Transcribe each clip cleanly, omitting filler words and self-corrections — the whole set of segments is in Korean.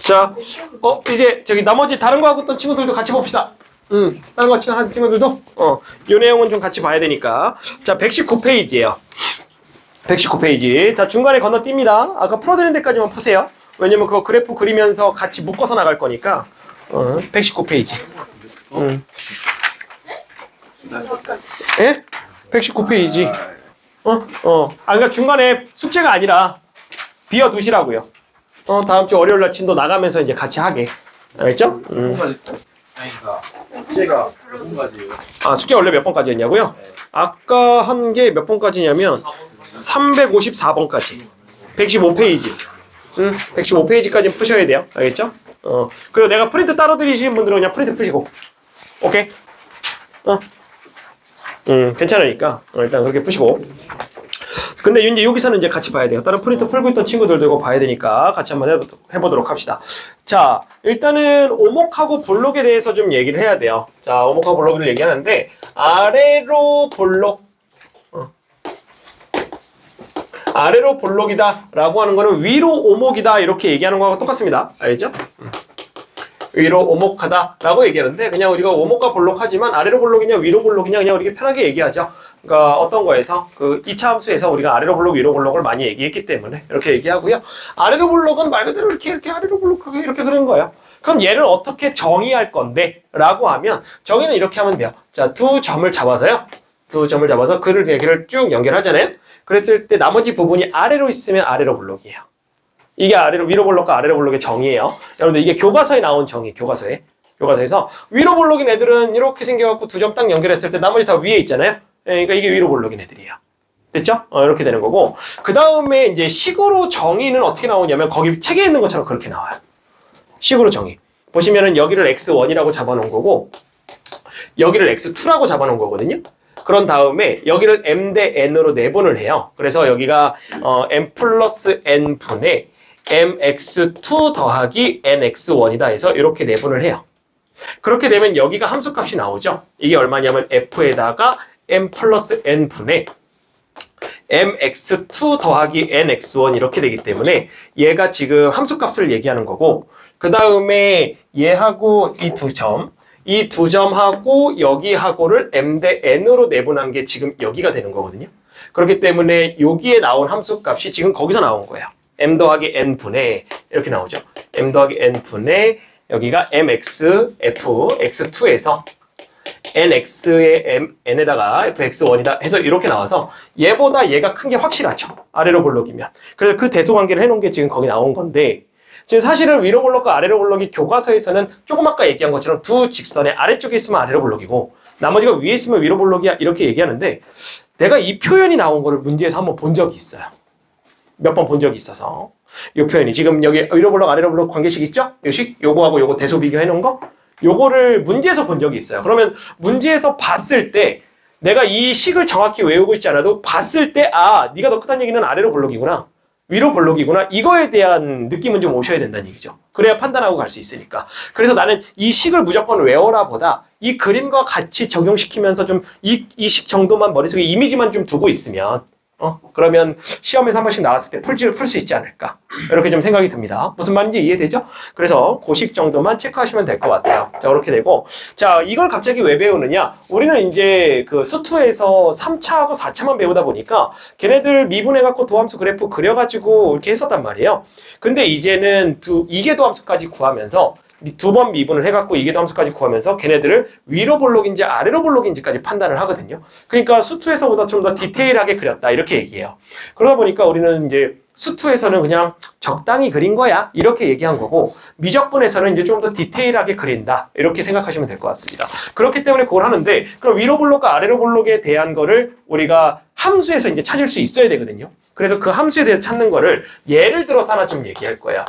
자, 이제 저기 나머지 다른 거 하고 있던 친구들도 같이 봅시다. 다른 거 한 친구들도, 요 내용은 좀 같이 봐야 되니까. 자, 119페이지예요. 119페이지. 자, 중간에 건너뜁니다. 아까 풀어드린 데까지만 푸세요. 왜냐면 그거 그래프 그리면서 같이 묶어서 나갈 거니까. 119페이지. 예? 119페이지. 그러니까 중간에 숙제가 아니라 비워두시라고요. 다음 주 월요일 날 진도 나가면서 이제 같이 하게. 알겠죠? 아니까 숙제가 몇 번까지예요? 아, 숙제 원래 몇 번까지였냐고요? 아까 한 게 몇 번까지냐면 354번까지. 115페이지. 115페이지까지 푸셔야 돼요. 알겠죠? 그리고 내가 프린트 따로 드리시는 분들은 그냥 프린트 푸시고. 오케이? 괜찮으니까. 일단 그렇게 푸시고. 근데 이제 여기서는 이제 같이 봐야 돼요. 다른 프린트 풀고 있던 친구들도 이거 봐야 되니까 같이 한번 해보도록 합시다. 자, 일단은 오목하고 볼록에 대해서 좀 얘기를 해야 돼요. 자, 오목하고 볼록을 얘기하는데 아래로 볼록 아래로 볼록이다 라고 하는 거는 위로 오목이다 이렇게 얘기하는 거하고 똑같습니다. 알겠죠? 위로 오목하다 라고 얘기하는데 그냥 우리가 오목과 볼록하지만 아래로 볼록이냐 위로 볼록이냐 그냥 우리가 편하게 얘기하죠. 그러니까 어떤 거에서 그 2차 함수에서 우리가 아래로 볼록 위로 볼록을 많이 얘기했기 때문에 이렇게 얘기하고요. 아래로 볼록은 말 그대로 이렇게 아래로 볼록하게 이렇게 그런 거예요. 그럼 얘를 어떻게 정의할 건데 라고 하면 정의는 이렇게 하면 돼요. 자, 두 점을 잡아서요. 두 점을 잡아서 그를 얘기를 쭉 연결하잖아요. 그랬을 때 나머지 부분이 아래로 있으면 아래로 볼록이에요. 이게 위로 볼록과 아래로 볼록의 정의예요. 여러분들 이게 교과서에 나온 정의, 교과서에서 위로 볼록인 애들은 이렇게 생겨갖고 두 점 딱 연결했을 때 나머지 다 위에 있잖아요. 그러니까 이게 위로 볼록인 애들이에요. 됐죠? 이렇게 되는 거고. 그 다음에 이제 식으로 정의는 어떻게 나오냐면 거기 책에 있는 것처럼 그렇게 나와요. 식으로 정의. 보시면은 여기를 x1이라고 잡아놓은 거고 여기를 x2라고 잡아놓은 거거든요. 그런 다음에 여기를 m 대 n으로 내분을 해요. 그래서 여기가 m 플러스 n 분의 mx2 더하기 nx1이다 해서 이렇게 내분을 해요. 그렇게 되면 여기가 함수값이 나오죠. 이게 얼마냐면 f에다가 m 플러스 n 분의 mx2 더하기 nx1 이렇게 되기 때문에 얘가 지금 함수값을 얘기하는 거고 그 다음에 얘하고 이 두 점하고 여기하고를 m 대 n으로 내분한 게 지금 여기가 되는 거거든요. 그렇기 때문에 여기에 나온 함수값이 지금 거기서 나온 거예요. m 더하기 n 분의 이렇게 나오죠. m 더하기 n 분의 여기가 mxf x2에서 nx의 n에다가 fx1이다 해서 이렇게 나와서 얘보다 얘가 큰 게 확실하죠. 아래로 볼록이면. 그래서 그 대소관계를 해놓은 게 지금 거기 나온 건데 지금 사실은 위로 볼록과 아래로 볼록이 교과서에서는 조금 아까 얘기한 것처럼 두 직선의 아래쪽에 있으면 아래로 볼록이고 나머지가 위에 있으면 위로 볼록이야 이렇게 얘기하는데 내가 이 표현이 나온 거를 문제에서 한번 본 적이 있어요. 몇 번 본 적이 있어서 이 표현이 지금 여기 위로 볼록 아래로 볼록 관계식 있죠? 요거하고 요거 대소 비교해 놓은 거 요거를 문제에서 본 적이 있어요. 그러면 문제에서 봤을 때 내가 이 식을 정확히 외우고 있지 않아도 봤을 때 네가 더 크다는 얘기는 아래로 볼록이구나. 위로 볼록이구나. 이거에 대한 느낌은 좀 오셔야 된다는 얘기죠. 그래야 판단하고 갈 수 있으니까. 그래서 나는 이 식을 무조건 외워라 보다 이 그림과 같이 적용시키면서 좀 이 식 정도만 머릿속에 이미지만 좀 두고 있으면 그러면 시험에서 한 번씩 나왔을 때 풀 수 있지 않을까. 이렇게 좀 생각이 듭니다. 무슨 말인지 이해되죠? 그래서 고식 정도만 체크하시면 될 것 같아요. 자, 그렇게 되고. 자, 이걸 갑자기 왜 배우느냐? 우리는 이제 그 수투에서 3차하고 4차만 배우다 보니까 걔네들 미분해갖고 도함수 그래프 그려가지고 이렇게 했었단 말이에요. 근데 이제는 이계 도함수까지 구하면서 두 번 미분을 해갖고 이계 도함수까지 구하면서 걔네들을 위로 볼록인지 아래로 볼록인지까지 판단을 하거든요. 그러니까 수투에서보다 좀 더 디테일하게 그렸다 이렇게 얘기해요. 그러다 보니까 우리는 이제 수투에서는 그냥 적당히 그린 거야 이렇게 얘기한 거고 미적분에서는 이제 좀 더 디테일하게 그린다 이렇게 생각하시면 될 것 같습니다. 그렇기 때문에 그걸 하는데 그럼 위로 볼록과 아래로 볼록에 대한 거를 우리가 함수에서 이제 찾을 수 있어야 되거든요. 그래서 그 함수에 대해서 찾는 거를 예를 들어서 하나 좀 얘기할 거야.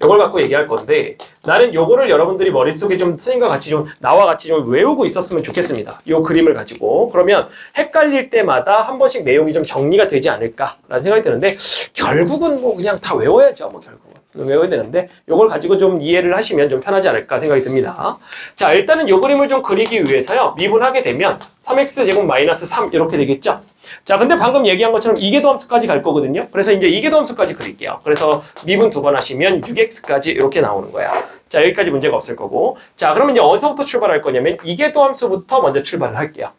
요걸 갖고 얘기할 건데 나는 요거를 여러분들이 머릿속에 좀 선생님과 같이 좀 나와 같이 좀 외우고 있었으면 좋겠습니다. 요 그림을 가지고 그러면 헷갈릴 때마다 한 번씩 내용이 좀 정리가 되지 않을까라는 생각이 드는데 결국은 뭐 그냥 다 외워야죠. 뭐 결국은 외워야 되는데 요걸 가지고 좀 이해를 하시면 좀 편하지 않을까 생각이 듭니다. 자, 일단은 요 그림을 좀 그리기 위해서요. 미분하게 되면 3x제곱 마이너스 3 이렇게 되겠죠? 자, 근데 방금 얘기한 것처럼 이계도함수까지 갈 거거든요. 그래서 이제 이계도함수까지 그릴게요. 그래서 미분 2번 하시면 6x까지 이렇게 나오는 거야. 자, 여기까지 문제가 없을 거고. 자, 그러면 이제 어디서부터 출발할 거냐면 이계도함수부터 먼저 출발을 할게요.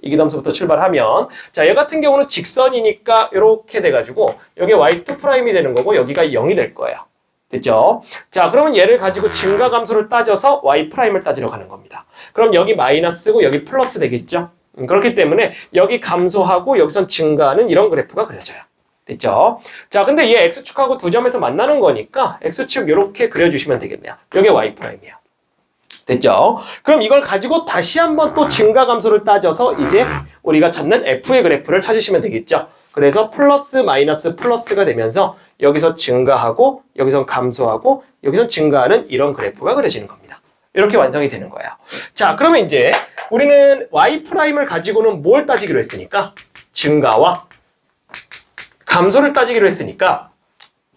이계도함수부터 출발하면, 자, 얘 같은 경우는 직선이니까 이렇게 돼가지고 여기 y2'이 되는 거고 여기가 0이 될 거예요. 됐죠? 자, 그러면 얘를 가지고 증가감수를 따져서 y'을 따지러 가는 겁니다. 그럼 여기 마이너스고 여기 플러스 되겠죠? 그렇기 때문에 여기 감소하고 여기선 증가하는 이런 그래프가 그려져요. 됐죠? 자, 근데 얘 x축하고 두 점에서 만나는 거니까 x축 이렇게 그려주시면 되겠네요. 여기 y'이에요. 됐죠? 그럼 이걸 가지고 다시 한번 또 증가감소를 따져서 이제 우리가 찾는 f의 그래프를 찾으시면 되겠죠? 그래서 플러스 마이너스 플러스가 되면서 여기서 증가하고 여기서 감소하고 여기서 증가하는 이런 그래프가 그려지는 겁니다. 이렇게 완성이 되는 거예요. 자, 그러면 이제 우리는 y'을 가지고는 뭘 따지기로 했으니까 증가와 감소를 따지기로 했으니까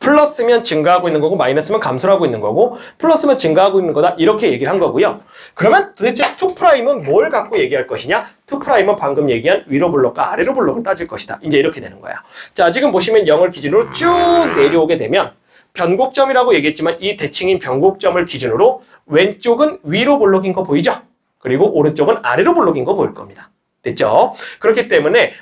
플러스면 증가하고 있는 거고 마이너스면 감소를 하고 있는 거고 플러스면 증가하고 있는 거다 이렇게 얘기를 한 거고요. 그러면 도대체 2'은 뭘 갖고 얘기할 것이냐? 2'은 방금 얘기한 위로 블록과 아래로 블록을 따질 것이다. 이제 이렇게 되는 거야. 자, 지금 보시면 0을 기준으로 쭉 내려오게 되면 변곡점이라고 얘기했지만 이 대칭인 변곡점을 기준으로 왼쪽은 위로 블록인 거 보이죠? 그리고 오른쪽은 아래로 블록인 거 보일 겁니다. 됐죠? 그렇기 때문에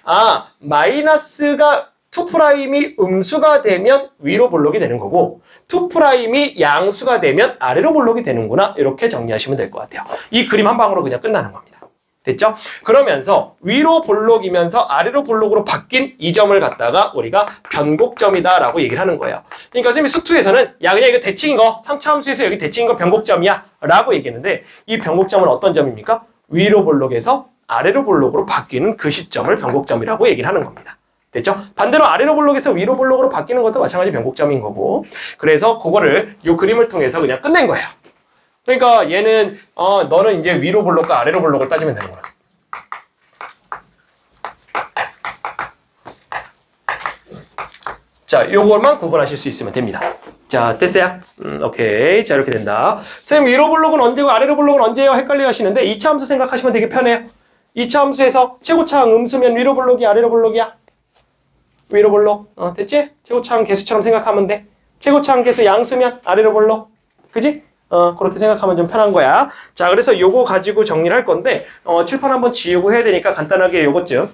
마이너스가 2'이 음수가 되면 위로 블록이 되는 거고 2'이 양수가 되면 아래로 블록이 되는구나 이렇게 정리하시면 될 것 같아요. 이 그림 한 방으로 그냥 끝나는 겁니다. 됐죠? 그러면서 위로 블록이면서 아래로 블록으로 바뀐 이 점을 갖다가 우리가 변곡점이다 라고 얘기를 하는 거예요. 그러니까 선생님이 수투에서는 야 그냥 이거 대칭인 거 3차 함수에서 여기 대칭인 거 변곡점이야 라고 얘기했는데 이 변곡점은 어떤 점입니까? 위로 블록에서 아래로 블록으로 바뀌는 그 시점을 변곡점이라고 얘기를 하는 겁니다. 됐죠? 반대로 아래로 블록에서 위로 블록으로 바뀌는 것도 마찬가지 변곡점인 거고 그래서 그거를 이 그림을 통해서 그냥 끝낸 거예요. 그러니까 얘는 너는 이제 위로 블록과 아래로 블록을 따지면 되는 거야. 자, 요걸만 구분하실 수 있으면 됩니다. 자, 됐어요? 오케이. 자, 이렇게 된다. 선생님, 위로 블록은 언제고 아래로 블록은 언제예요? 헷갈려 하시는데 2차 함수 생각하시면 되게 편해요. 2차 함수에서 최고차항 음수면 위로 블록이 아래로 블록이야? 위로 블록. 됐지? 최고차항 개수처럼 생각하면 돼. 최고차항 개수 양수면 아래로 블록. 그지? 그렇게 생각하면 좀 편한 거야. 자, 그래서 요거 가지고 정리를 할 건데, 칠판 한번 지우고 해야 되니까 간단하게 요것쯤.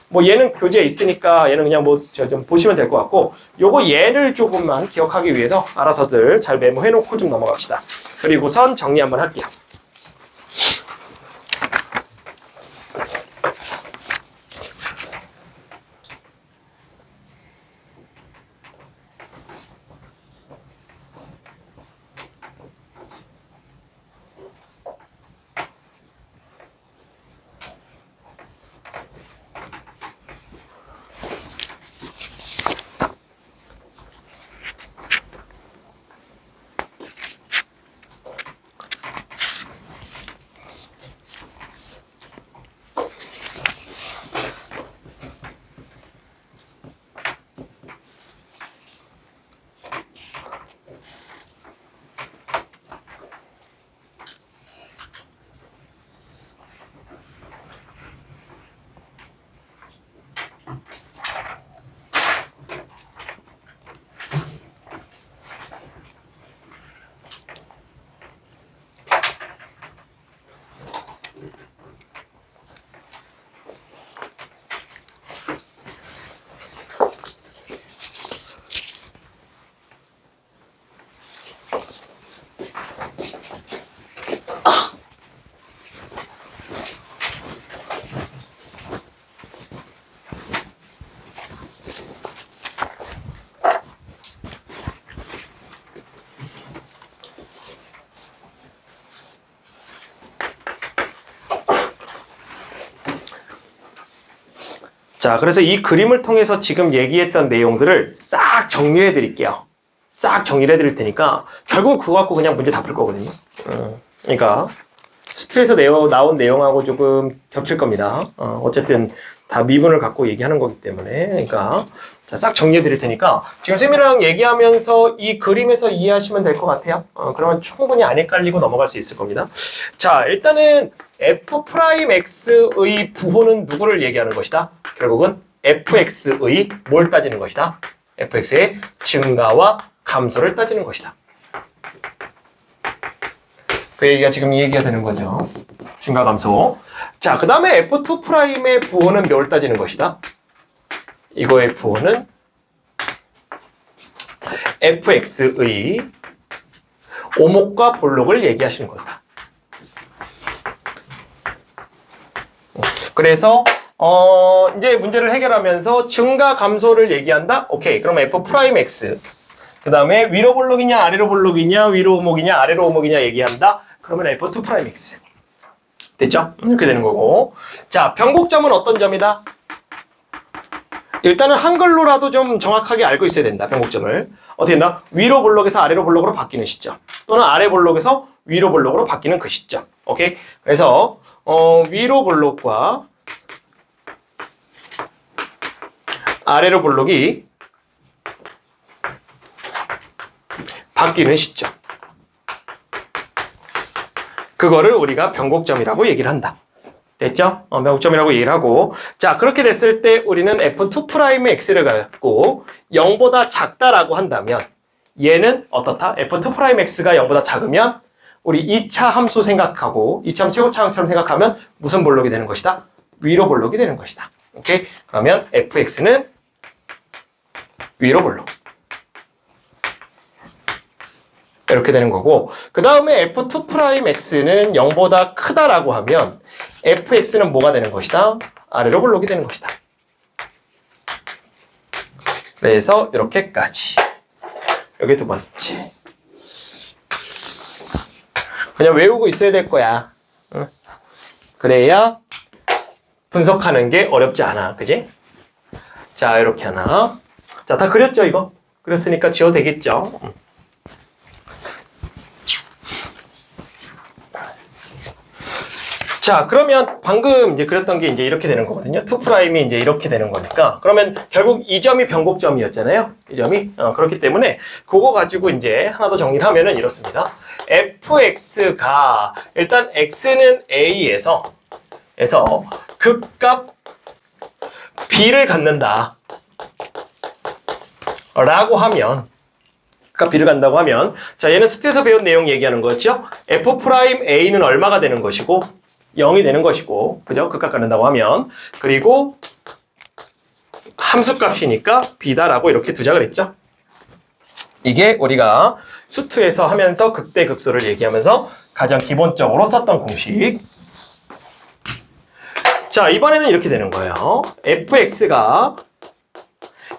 뭐 얘는 교재에 있으니까 얘는 그냥 뭐 좀 보시면 될 것 같고, 요거 얘를 조금만 기억하기 위해서 알아서들 잘 메모해 놓고 좀 넘어갑시다. 그리고선 정리 한번 할게요. 자, 그래서 이 그림을 통해서 지금 얘기했던 내용들을 싹 정리해 드릴게요. 싹 정리해 드릴 테니까 결국은 그거 갖고 그냥 문제 다 풀 거거든요. 그러니까 수트에서 나온 내용하고 조금 겹칠 겁니다. 어쨌든 다 미분을 갖고 얘기하는 거기 때문에. 그러니까 자, 싹 정리해 드릴 테니까 지금 쌤이랑 얘기하면서 이 그림에서 이해하시면 될 것 같아요. 그러면 충분히 안 헷갈리고 넘어갈 수 있을 겁니다. 자, 일단은 f'x의 부호는 누구를 얘기하는 것이다? 결국은 fx의 뭘 따지는 것이다? fx의 증가와 감소를 따지는 것이다. 그 얘기가 지금 이 얘기가 되는 거죠. 증가 감소. 자, 그 다음에 f2'의 부호는 뭘 따지는 것이다? 이거의 부호는 fx의 오목과 볼록을 얘기하시는 것이다. 그래서 이제 문제를 해결하면서 증가 감소를 얘기한다? 오케이. 그럼 f'x. 그 다음에 위로 볼록이냐 아래로 볼록이냐 위로 오목이냐 아래로 오목이냐 얘기한다? 그러면 f2'x. 됐죠? 이렇게 되는 거고. 자, 변곡점은 어떤 점이다? 일단은 한글로라도 좀 정확하게 알고 있어야 된다. 변곡점을. 어떻게 된다? 위로 볼록에서 아래로 볼록으로 바뀌는 시점. 또는 아래 볼록에서 위로 볼록으로 바뀌는 그 시점. 오케이? 그래서 위로 볼록과 아래로 볼록이 바뀌는 시점. 그거를 우리가 변곡점이라고 얘기를 한다. 됐죠? 변곡점이라고 얘기를 하고. 자, 그렇게 됐을 때 우리는 f2'의 x를 갖고 0보다 작다라고 한다면 얘는 어떻다? f2'x가 0보다 작으면 우리 2차 함수 생각하고 2차 함수 최고차항처럼 생각하면 무슨 볼록이 되는 것이다? 위로 볼록이 되는 것이다. 오케이? 그러면 fx는 위로 볼록. 이렇게 되는 거고, 그 다음에 f2'x는 0보다 크다라고 하면 fx는 뭐가 되는 것이다? 아래로 볼록이 되는 것이다. 그래서 이렇게까지. 여기 두 번째. 그냥 외우고 있어야 될 거야. 응? 그래야 분석하는 게 어렵지 않아. 그지? 자, 이렇게 하나. 자, 다 그렸죠, 이거? 그렸으니까 지워도 되겠죠? 자, 그러면 방금 이제 그렸던 게 이제 이렇게 되는 거거든요. 2'이 이제 이렇게 되는 거니까. 그러면 결국 이 점이 변곡점이었잖아요. 이 점이. 그렇기 때문에 그거 가지고 이제 하나 더 정리를 하면은 이렇습니다. fx가 일단 x는 a에서 극값 b를 갖는다. 라고 하면 극값 b를 갖는다고 하면 자, 얘는 수트에서 배운 내용 얘기하는 거죠. f'a는 얼마가 되는 것이고 0이 되는 것이고, 그죠? 극값 갖는다고 하면. 그리고 함수값이니까 b다라고 이렇게 두자 그랬죠? 이게 우리가 수투에서 하면서 극대극소를 얘기하면서 가장 기본적으로 썼던 공식. 자, 이번에는 이렇게 되는 거예요. fx가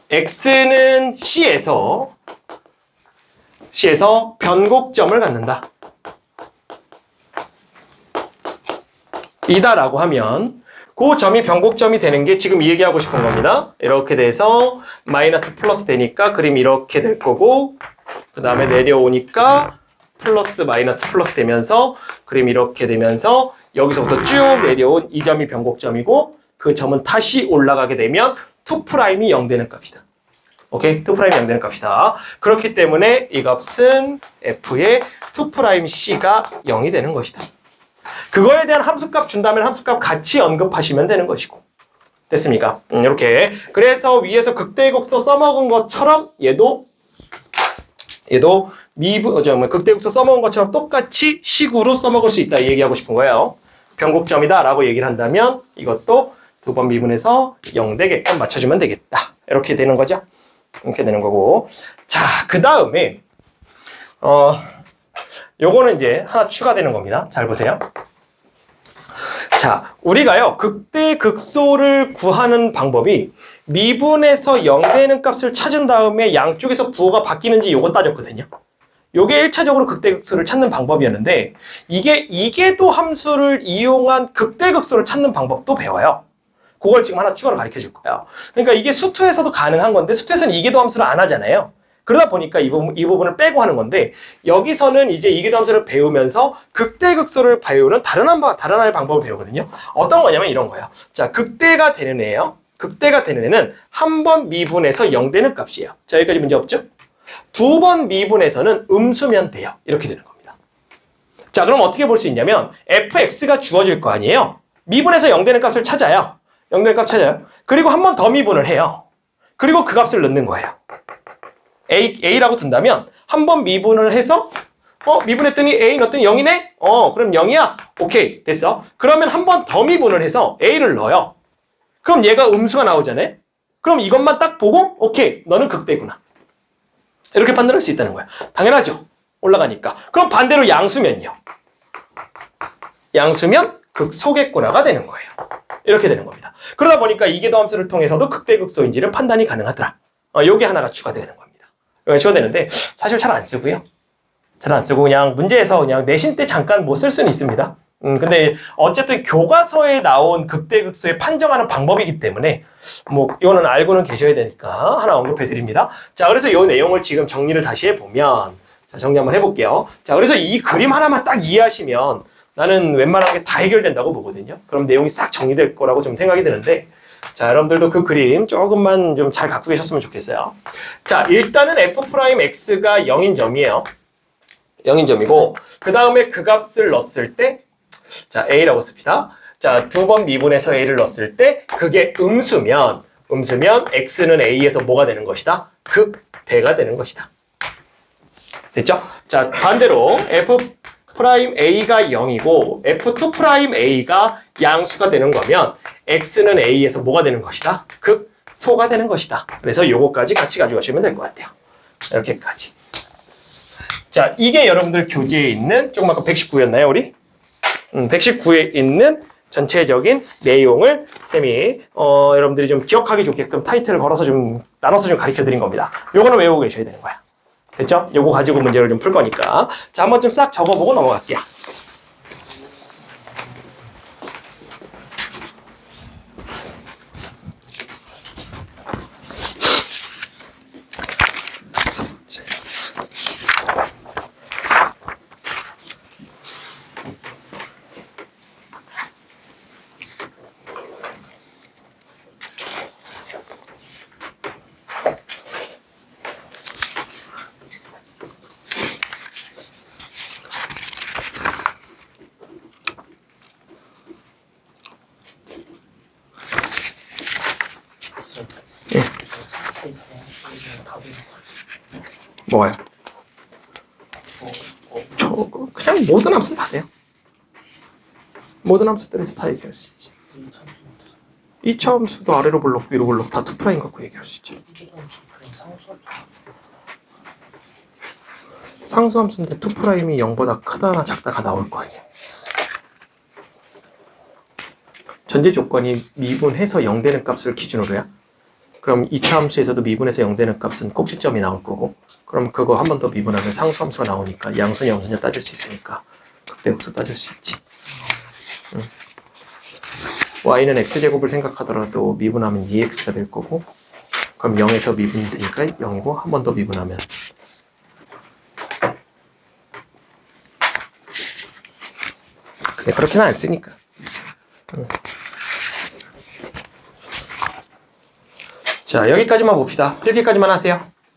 x는 c에서 변곡점을 갖는다. 이다라고 하면 그 점이 변곡점이 되는 게 지금 이 얘기하고 싶은 겁니다. 이렇게 돼서 마이너스 플러스 되니까 그림 이렇게 될 거고, 그 다음에 내려오니까 플러스 마이너스 플러스 되면서 그림 이렇게 되면서 여기서부터 쭉 내려온 이 점이 변곡점이고, 그 점은 다시 올라가게 되면 2'이 0 되는 값이다. 오케이? 2'이 0 되는 값이다. 그렇기 때문에 이 값은 f의 2'c가 0이 되는 것이다. 그거에 대한 함수값 준다면 함수값 같이 언급하시면 되는 것이고. 됐습니까? 이렇게. 그래서 위에서 극대극소 써먹은 것처럼 얘도 극대극소 써먹은 것처럼 똑같이 식으로 써먹을 수 있다. 이 얘기하고 싶은 거예요. 변곡점이다 라고 얘기를 한다면 이것도 두 번 미분해서 0 되게끔 맞춰주면 되겠다. 이렇게 되는 거죠. 이렇게 되는 거고. 자, 그 다음에 요거는 이제 하나 추가되는 겁니다. 잘 보세요. 자, 우리가요, 극대극소를 구하는 방법이 미분에서 0 되는 값을 찾은 다음에 양쪽에서 부호가 바뀌는지 요거 따졌거든요. 요게 1차적으로 극대극소를 찾는 방법이었는데, 이계도 함수를 이용한 극대극소를 찾는 방법도 배워요. 그걸 지금 하나 추가로 가르쳐 줄 거예요. 그러니까 이게 수투에서도 가능한 건데, 수투에서는 이계도 함수를 안 하잖아요. 그러다 보니까 이 부분을 빼고 하는 건데 여기서는 이제 이기도함수를 배우면서 극대극소를 배우는 다른 하나의 방법을 배우거든요. 어떤 거냐면 이런 거예요. 자, 극대가 되는 애예요. 극대가 되는 애는 한 번 미분해서 0 되는 값이에요. 자, 여기까지 문제 없죠? 두 번 미분해서는 음수면 돼요. 이렇게 되는 겁니다. 자, 그럼 어떻게 볼 수 있냐면 fx가 주어질 거 아니에요. 미분해서 0 되는 값을 찾아요. 0 되는 값 찾아요. 그리고 한 번 더 미분을 해요. 그리고 그 값을 넣는 거예요. A라고 둔다면 한 번 미분을 해서 미분했더니 A 넣었더니 0이네? 그럼 0이야? 오케이, 됐어. 그러면 한 번 더 미분을 해서 A를 넣어요. 그럼 얘가 음수가 나오잖아요. 그럼 이것만 딱 보고 오케이, 너는 극대구나. 이렇게 판단할 수 있다는 거야. 당연하죠. 올라가니까. 그럼 반대로 양수면요. 양수면 극소겠구나가 되는 거예요. 이렇게 되는 겁니다. 그러다 보니까 이계도함수를 통해서도 극대극소인지를 판단이 가능하더라. 요게 하나가 추가되는 겁니다. 추가되는데 사실 잘 안 쓰고요. 잘 안 쓰고 그냥 문제에서 그냥 내신 때 잠깐 뭐 쓸 수는 있습니다. 근데 어쨌든 교과서에 나온 극대극소에 판정하는 방법이기 때문에 뭐 이거는 알고는 계셔야 되니까 하나 언급해 드립니다. 자, 그래서 이 내용을 지금 정리를 다시 해보면 자, 정리 한번 해볼게요. 자, 그래서 이 그림 하나만 딱 이해하시면 나는 웬만하게 다 해결된다고 보거든요. 그럼 내용이 싹 정리될 거라고 좀 생각이 드는데 자, 여러분들도 그 그림 조금만 좀 잘 갖고 계셨으면 좋겠어요. 자, 일단은 f'x가 0인 점이에요. 0인 점이고 그 다음에 그 값을 넣었을 때 자, a라고 씁시다. 자, 두 번 미분해서 a를 넣었을 때 그게 음수면 x는 a에서 뭐가 되는 것이다? 극대가 되는 것이다. 됐죠? 자, 반대로 f'a가 0이고 f2'a가 양수가 되는 거면 x는 a에서 뭐가 되는 것이다? 극소가 되는 것이다. 그래서 요거까지 같이 가져가시면 될 것 같아요. 이렇게까지. 자, 이게 여러분들 교재에 있는 조금 아까 119였나요, 우리? 119에 있는 전체적인 내용을 쌤이 여러분들이 좀 기억하기 좋게끔 타이틀을 걸어서 좀 나눠서 좀 가르쳐 드린 겁니다. 요거는 외우고 계셔야 되는 거야. 됐죠? 요거 가지고 문제를 좀 풀 거니까. 자, 한번 좀 싹 적어보고 넘어갈게요. 뭐가요? 그냥 모든 함수는 다 돼요. 모든 함수들에서 다 얘기할 수 있지. 2차 함수도 아래로 블록, 위로 블록 다 2' 갖고 얘기할 수 있죠. 상수 함수인데 2'이 0보다 크다나 작다가 나올 거 아니에요. 전제 조건이 미분해서 0 되는 값을 기준으로야. 그럼 2차 함수에서도 미분해서 0 되는 값은 꼭지점이 나올 거고, 그럼 그거 한 번 더 미분하면 상수 함수가 나오니까 양수냐 음수냐 따질 수 있으니까 극대극소 따질 수 있지. y는 x제곱을 생각하더라도 미분하면 2x가 될 거고, 그럼 0에서 미분이 되니까 0이고 한 번 더 미분하면 근데 그렇게는 안 쓰니까. 자, 여기까지만 봅시다. 필기까지만 하세요.